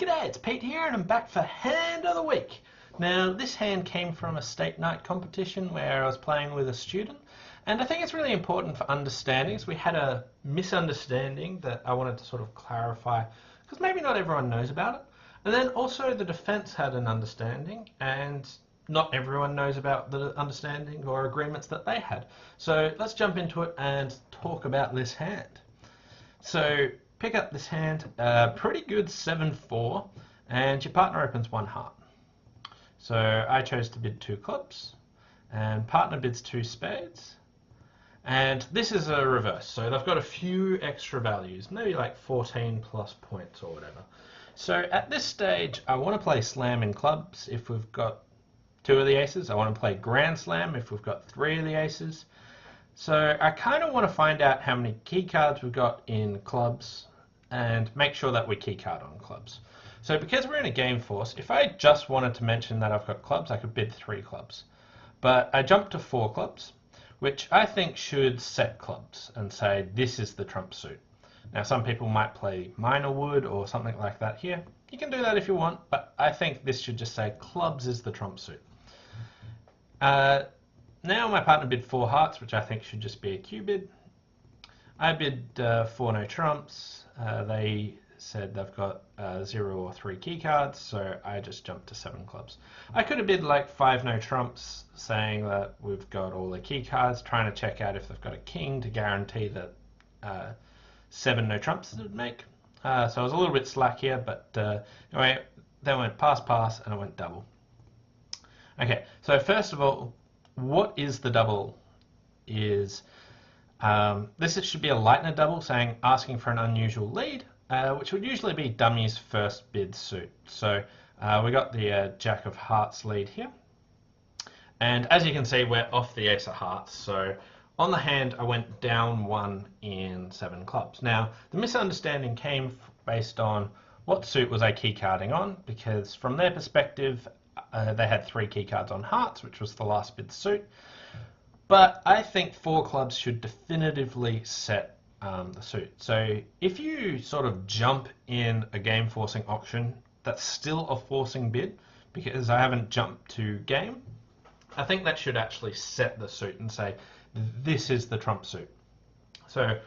G'day, it's Pete here and I'm back for Hand of the Week. Now this hand came from a state night competition where I was playing with a student, and I think it's really important for understandings. We had a misunderstanding that I wanted to sort of clarify because maybe not everyone knows about it. And then also the defense had an understanding and not everyone knows about the understanding or agreements that they had. So let's jump into it and talk about this hand. So pick up this hand, pretty good 7-4, and your partner opens one heart. So I chose to bid 2 clubs, and partner bids 2 spades. And this is a reverse, so they've got a few extra values, maybe like 14 plus points or whatever. So at this stage, I want to play slam in clubs if we've got 2 of the aces. I want to play grand slam if we've got 3 of the aces. So I kind of want to find out how many key cards we've got in clubs and make sure that we keycard on clubs. So because we're in a game force, if I just wanted to mention that I've got clubs, I could bid 3 clubs. But I jumped to 4 clubs, which I think should set clubs and say this is the trump suit. Now some people might play minor wood or something like that here. You can do that if you want, but I think this should just say clubs is the trump suit. Now my partner bid 4 hearts, which I think should just be a Q bid. I bid 4 no trumps. They said they've got 0 or 3 key cards, so I just jumped to 7 clubs. I could have bid like 5 no trumps, saying that we've got all the key cards, trying to check out if they've got a king to guarantee that 7 no trumps would make. So I was a little bit slack here, but anyway, they went pass, pass, and I went double. Okay, so first of all, what is the double? This should be a Lightner double, saying asking for an unusual lead, which would usually be dummy's first bid suit. So we got the Jack of Hearts lead here. And as you can see, we're off the Ace of Hearts. So on the hand, I went down 1 in 7 clubs. Now, the misunderstanding came based on what suit was I keycarding on, because from their perspective, they had 3 key cards on hearts, which was the last bid suit. But I think 4 clubs should definitively set the suit. So if you sort of jump in a game forcing auction, that's still a forcing bid because I haven't jumped to game. I think that should actually set the suit and say, this is the trump suit. So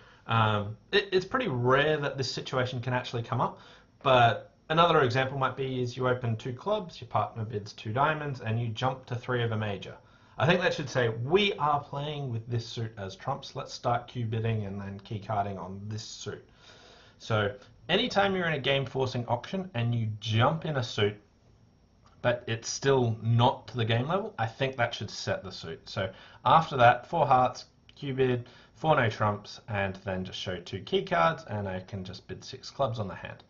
it's pretty rare that this situation can actually come up, but another example might be is you open 2 clubs, your partner bids 2 diamonds, and you jump to 3 of a major. I think that should say, we are playing with this suit as trumps. Let's start Q bidding and then key carding on this suit. So anytime you're in a game forcing auction and you jump in a suit, but it's still not to the game level, I think that should set the suit. So after that, 4 hearts, Q bid, 4 no trumps, and then just show 2 key cards, and I can just bid 6 clubs on the hand.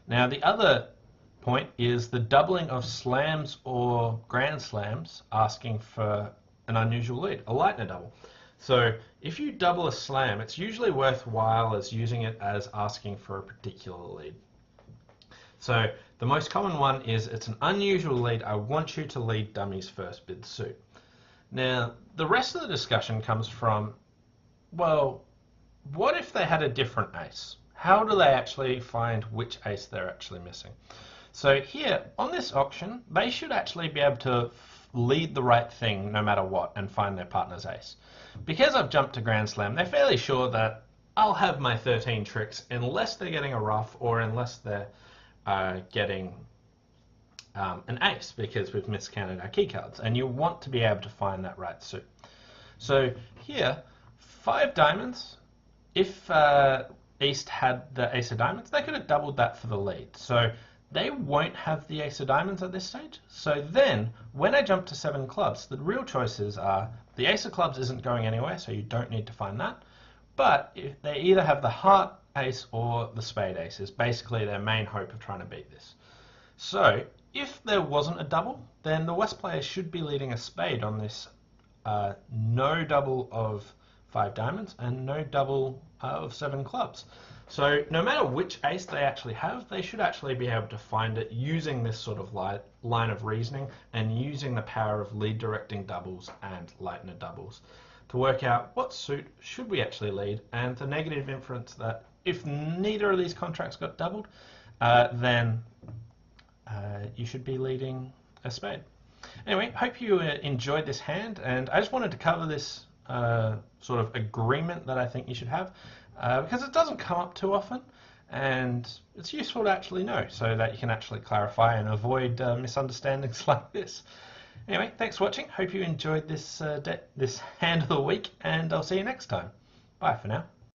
Now the other point is the doubling of slams or grand slams asking for an unusual lead, a Lightner double. So if you double a slam, it's usually worthwhile as using it as asking for a particular lead. So the most common one is it's an unusual lead, I want you to lead dummy's first bid suit. Now the rest of the discussion comes from, well, what if they had a different ace? How do they actually find which ace they're actually missing? So here, on this auction, they should actually be able to lead the right thing no matter what and find their partner's ace. Because I've jumped to Grand Slam, they're fairly sure that I'll have my 13 tricks unless they're getting a ruff or unless they're getting an ace, because we've miscounted our key cards. And you want to be able to find that right suit. So here, 5 diamonds. If East had the ace of diamonds, they could have doubled that for the lead. So they won't have the ace of diamonds at this stage. So then, when I jump to 7 clubs, the real choices are the ace of clubs isn't going anywhere, so you don't need to find that. But if they either have the heart ace or the spade ace is basically their main hope of trying to beat this. So if there wasn't a double, then the West players should be leading a spade on this no double of 5 diamonds and no double of 7 clubs. So no matter which ace they actually have, they should actually be able to find it using this sort of line of reasoning and using the power of lead directing doubles and Lightner doubles to work out what suit should we actually lead, and the negative inference that if neither of these contracts got doubled, then you should be leading a spade. Anyway, hope you enjoyed this hand, and I just wanted to cover this sort of agreement that I think you should have, because it doesn't come up too often, and it's useful to actually know so that you can actually clarify and avoid misunderstandings like this. Anyway, thanks for watching. Hope you enjoyed this hand of the week, and I'll see you next time. Bye for now.